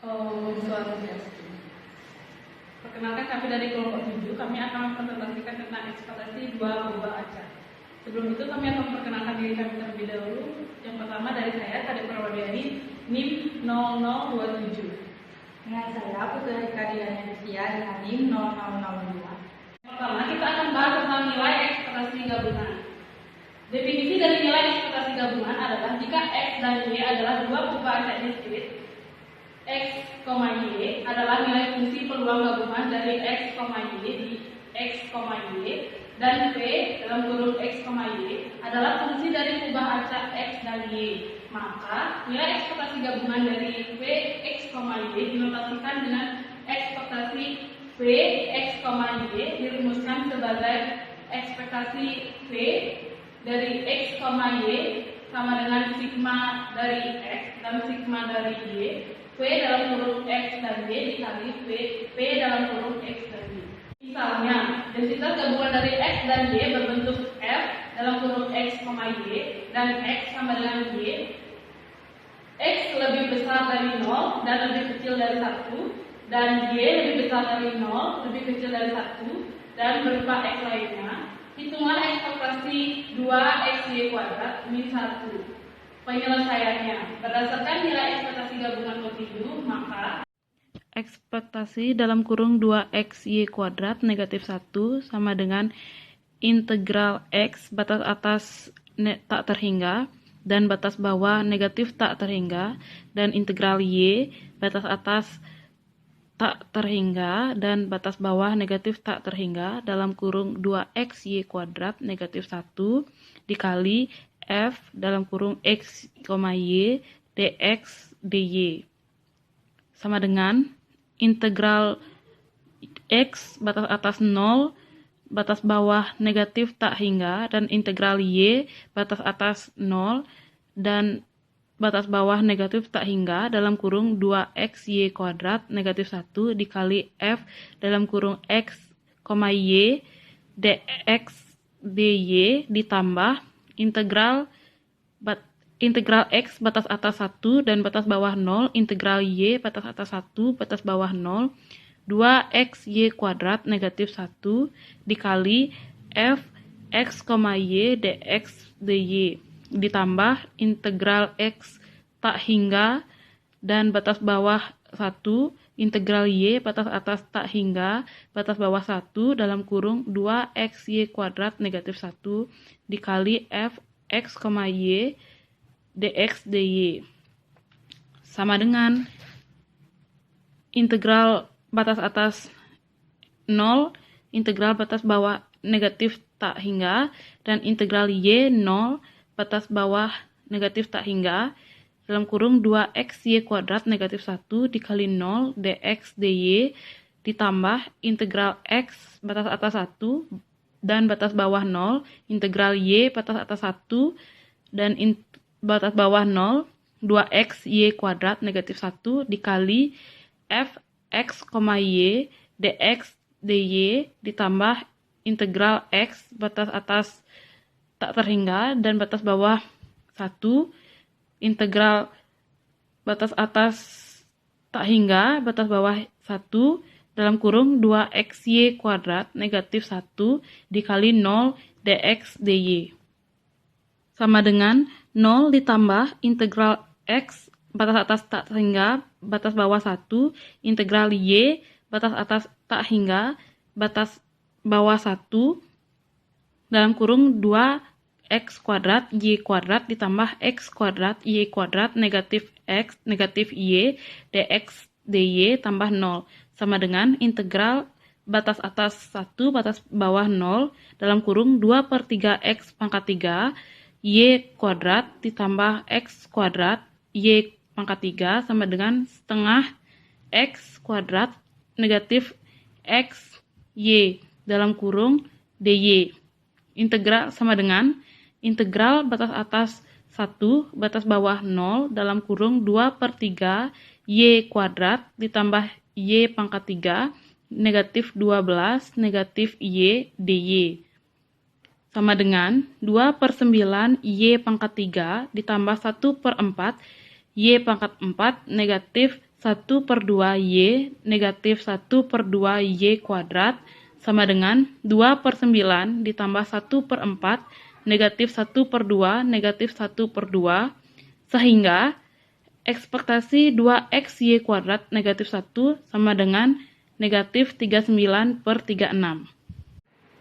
Swastiastu. Perkenalkan, kami dari kelompok 7, kami akan mempresentasikan tentang ekspektasi dua berubah acak. Sebelum itu kami akan memperkenalkan diri kami terlebih dahulu. Yang pertama dari saya, Kadek Perwadiani, NIM 0027. Dengan saya, Putri Kadiana Lucia dengan NIM 0002. Pertama, kita akan bahas tentang nilai ekspektasi gabungan. Definisi dari nilai ekspektasi gabungan adalah jika X dan Y adalah dua berubah acak diskrit, X, Y adalah nilai fungsi peluang gabungan dari X, Y di X, Y, dan V dalam kurung X, Y adalah fungsi dari ubah acak X dan Y. Maka nilai ekspektasi gabungan dari V, X, Y dinotasikan dengan ekspektasi V, X, Y dirumuskan sebagai ekspektasi V dari X, Y sama dengan sigma dari X dan sigma dari Y, V dalam kurung X dan Y dikali V dalam kurung X dan Y. Misalnya, densitas gabungan dari X dan Y berbentuk F dalam kurung X, Y dan X sama dengan Y. X lebih besar dari 0 dan lebih kecil dari 1, dan Y lebih besar dari 0, lebih kecil dari 1, dan berupa X lainnya. Hitungan ekspektasi 2XY kuadrat min 1. Penyelesaiannya, berdasarkan nilai ekspektasi gabungan kontinu, maka ekspektasi dalam kurung 2XY kuadrat negatif 1 sama dengan integral X batas atas tak terhingga dan batas bawah negatif tak terhingga, dan integral Y batas atas tak terhingga dan batas bawah negatif tak terhingga dalam kurung 2XY kuadrat negatif 1 dikali F dalam kurung X, Y dx dy sama dengan integral X batas atas 0 batas bawah negatif tak hingga dan integral Y batas atas 0 dan batas bawah negatif tak hingga dalam kurung 2XY kuadrat negatif 1 dikali F dalam kurung X, Y dx dy ditambah integral X batas atas 1 dan batas bawah 0 integral Y batas atas 1 batas bawah 0 2XY kuadrat negatif 1 dikali F X, Y dx dy ditambah integral X tak hingga dan batas bawah 1 integral Y batas atas tak hingga batas bawah 1 dalam kurung 2XY kuadrat negatif 1 dikali F X, Y dx dy sama dengan integral batas atas 0 integral batas bawah negatif tak hingga dan integral Y 0 batas bawah negatif tak hingga dalam kurung 2XY kuadrat negatif 1 dikali 0 dx dy ditambah integral X batas atas 1 dan batas bawah 0 integral Y batas atas 1 dan batas bawah 0 2XY kuadrat negatif 1 dikali F X, Y dx dy ditambah integral X batas atas tak terhingga dan batas bawah 1 integral batas atas tak hingga batas bawah 1 dalam kurung 2XY kuadrat negatif 1 dikali 0 dx dy sama dengan 0 ditambah integral X batas atas tak hingga batas bawah 1 integral Y batas atas tak hingga batas bawah 1 dalam kurung 2X kuadrat Y kuadrat ditambah X kuadrat Y kuadrat negatif X negatif Y dx dy tambah 0 sama dengan integral batas atas 1 batas bawah 0 dalam kurung 2/3X pangkat 3 Y kuadrat ditambah X kuadrat Y pangkat 3 sama dengan setengah X kuadrat negatif X Y dalam kurung dy. Integral sama dengan integral batas atas 1 batas bawah 0 dalam kurung 2/3 Y kuadrat ditambah Y pangkat 3 negatif 12 negatif Y dy sama dengan 2/9 Y pangkat 3 ditambah 1/4 Y pangkat 4 negatif 1/2y negatif 1/2y kuadrat sama dengan 2/9 ditambah 1/4 negatif 1/2 negatif 1/2, sehingga ekspektasi 2xy kuadrat negatif 1 sama dengan negatif 39/36.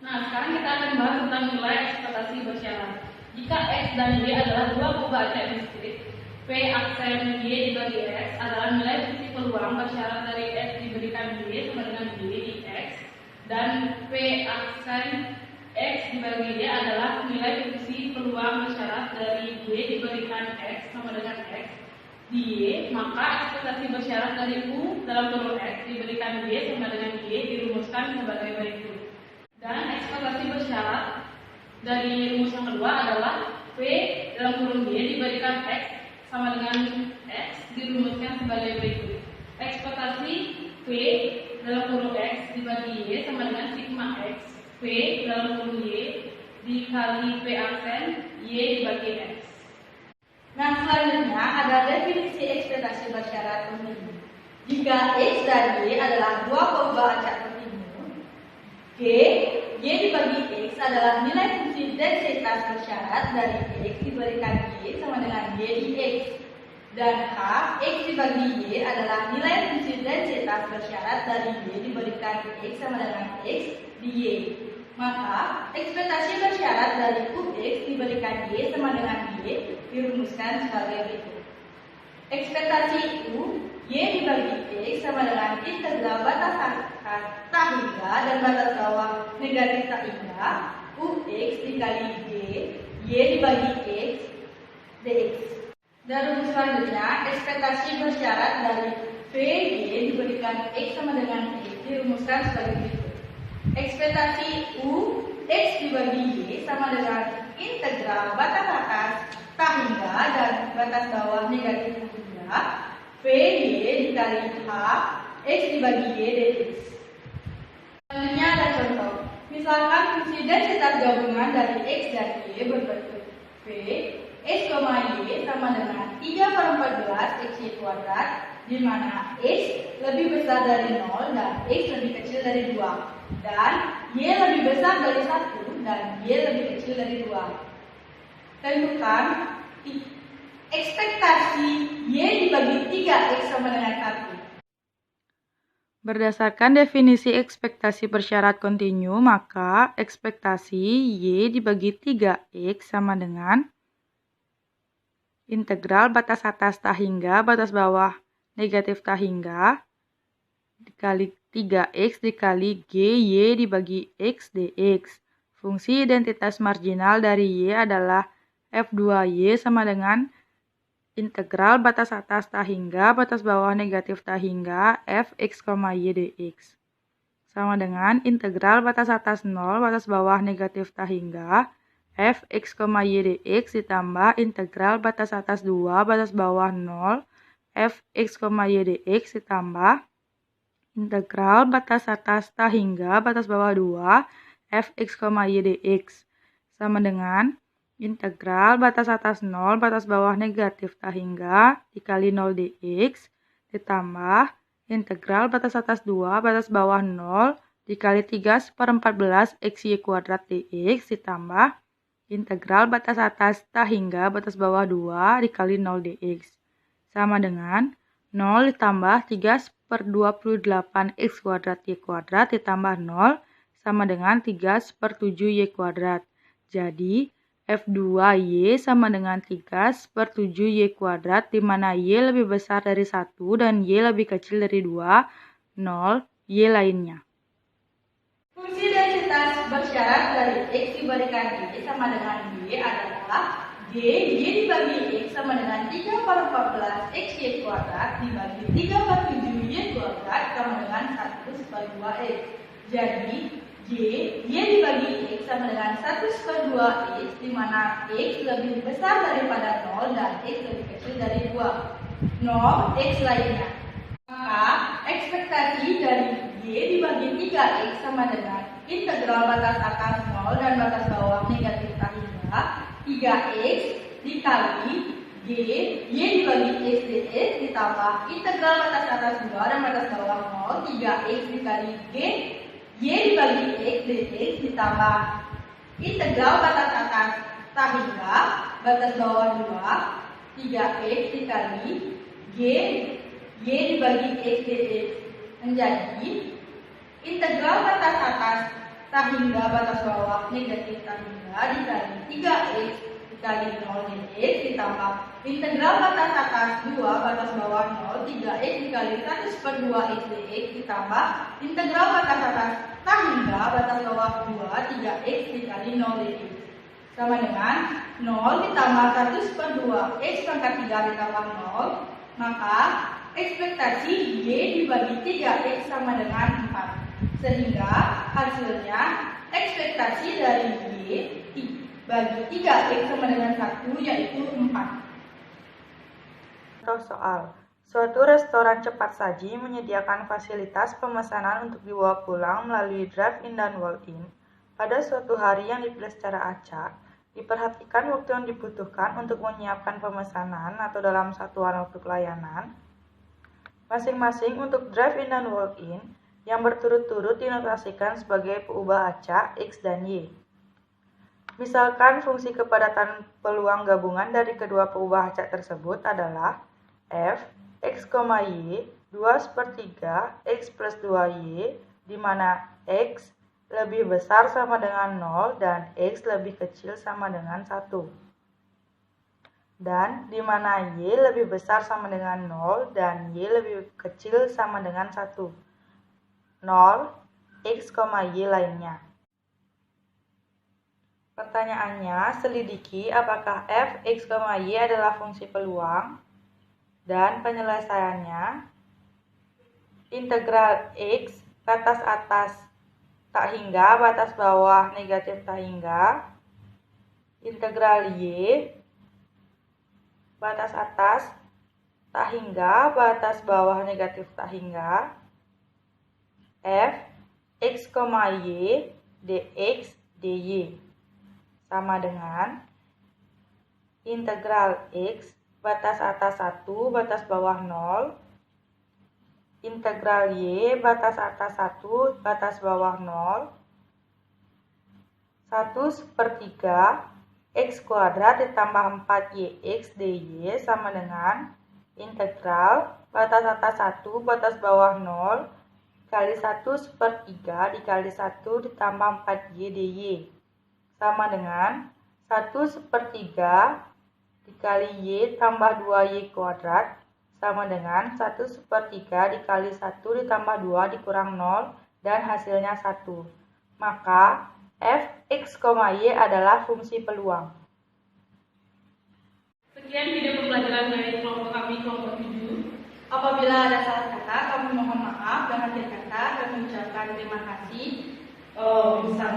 Nah, sekarang kita akan bahas tentang nilai ekspektasi bersyarat. Jika x dan y adalah dua pembaca diskrit, P aksen y dibagi x adalah nilai fungsi peluang bersyarat dari x diberikan y sama dengan y di x, dan P aksen x dibagi y adalah nilai fungsi peluang bersyarat dari y diberikan x sama dengan x di y, maka ekspektasi bersyarat dari u dalam kurung x diberikan y sama dengan y dirumuskan sebagai berikut. Dan ekspektasi bersyarat dari rumus yang kedua adalah P dalam kurung y diberikan x sama dengan x dirumuskan sebagai berikut. Ekspektasi P dalam kurung x dibagi y sama dengan sigma x P dalam kurung y dikali P aksen y dibagi x. Nah, selanjutnya ada definisi ekspektasi bersyarat kontinu. Jika x dan y adalah dua pembaca kontinu, G, y dibagi x adalah nilai fungsi densitas bersyarat dari x diberikan y sama dengan y di x, dan H, x dibagi y adalah nilai fungsi densitas bersyarat dari y diberikan x sama dengan x di y. Maka ekspektasi bersyarat dari ux diberikan y sama dengan y dirumuskan sebagai berikut. Ekspektasi u, y dibagi x sama dengan integral batas atas tahingga dan batas bawah negatif tahingga ux dikali g, y dibagi x dx. Dan rumus selanjutnya, ekspektasi bersyarat dari vy diberikan x sama dengan x dirumuskan sebagai berikut. Ekspektasi u, x dibagi y sama dengan integral batas atas tahingga dan batas bawah negatif tahingga vy dikali h, x dibagi y dx. Selanjutnya ada contoh. Misalkan fungsi densitas gabungan dari x dan y berbentuk v x, y sama dengan 3/14 xy kuadrat, di mana x lebih besar dari 0 dan x lebih kecil dari 2, dan y lebih besar dari 1 dan y lebih kecil dari 2. Tentukan ekspektasi y dibagi 3x sama dengan 1. Berdasarkan definisi ekspektasi bersyarat kontinu, maka ekspektasi y dibagi 3x sama dengan integral batas atas tahingga batas bawah negatif tahingga dikali 3x dikali g y dibagi x dx. Fungsi identitas marginal dari y adalah f2y sama dengan integral batas atas tahingga batas bawah negatif tahingga fx, y dx. Sama dengan integral batas atas 0 batas bawah negatif tahingga fx, y dx ditambah integral batas atas 2 batas bawah 0 fx, y dx ditambah integral batas atas tahingga batas bawah 2 fx, y dx. Sama dengan integral batas atas 0 batas bawah negatif tahingga dikali 0 dx ditambah integral batas atas 2 batas bawah 0 dikali 3/14 xy kuadrat dx ditambah integral batas atas tahingga batas bawah 2 dikali 0 dx. Sama dengan 0 ditambah 3/28 x kuadrat y kuadrat ditambah 0 sama dengan 3/7 y kuadrat. Jadi f2y sama dengan 3/7 y kuadrat, di mana y lebih besar dari 1 dan y lebih kecil dari 2, 0 y lainnya. Fungsi densitas bersyarat dari x diberikan y sama dengan y adalah y dibagi x sama dengan 3/14 xy kuadrat dibagi 3/7 y kuadrat sama dengan 1/2x. Jadi y dibagi x sama dengan 1/2x, di mana x lebih besar daripada 0 dan x lebih kecil dari 2, 0 x lainnya. Maka ekspektasi dari y dibagi 3x sama dengan integral batas atas 0 dan batas bawah negatif tahingga 3x dikali G, Y dibagi X dx ditambah integral batas atas 2 dan batas bawah 0, 3X dikali G, Y dibagi X dx ditambah integral batas atas tak hingga batas bawah 2, 3X dikali G, Y dibagi X dx menjadi integral batas atas tak hingga batas bawah negatif tak hingga dikali 3X dikali 0 dx ditambah integral batas atas 2 batas bawah 0 3X dikali 1/2 X dx ditambah integral batas atas tak hingga batas bawah 2 3X dikali 0 dx sama dengan 0 ditambah 1/2 X pangkat 3 ditambah 0, maka ekspektasi Y dibagi 3X sama dengan 4. Sehingga hasilnya ekspektasi dari Y bagi 3X sama dengan 1 yaitu 4. Contoh soal. Suatu restoran cepat saji menyediakan fasilitas pemesanan untuk dibawa pulang melalui drive-in dan walk-in. Pada suatu hari yang dipilih secara acak, diperhatikan waktu yang dibutuhkan untuk menyiapkan pemesanan atau dalam satuan waktu pelayanan masing-masing untuk drive-in dan walk-in yang berturut-turut dinotasikan sebagai peubah acak X dan Y. Misalkan fungsi kepadatan peluang gabungan dari kedua peubah acak tersebut adalah f x, y 2/3 x plus 2y, di mana x lebih besar sama dengan 0 dan x lebih kecil sama dengan 1. Dan di mana y lebih besar sama dengan 0 dan y lebih kecil sama dengan 1. 0, x, y lainnya. Pertanyaannya, selidiki apakah f, x, y adalah fungsi peluang, dan penyelesaiannya integral x batas atas tak hingga batas bawah negatif tak hingga, integral y batas atas tak hingga batas bawah negatif tak hingga, f, x, y dx dy sama dengan integral x batas atas 1 batas bawah 0, integral y batas atas 1 batas bawah 0, 1/3 x kuadrat ditambah 4yx dy sama dengan integral batas atas 1 batas bawah 0 kali 1/3 dikali 1 ditambah 4y dy sama dengan 1/3 dikali y tambah 2y kuadrat sama dengan 1/3 dikali 1 ditambah 2 dikurang 0 dan hasilnya 1. Maka f, x, y adalah fungsi peluang. Sekian video pembelajaran dari kelompok kami, kelompok 7. Apabila ada salah kata, kami mohon maaf. Dan akhir kata, kami ucapkan terima kasih. Bisa.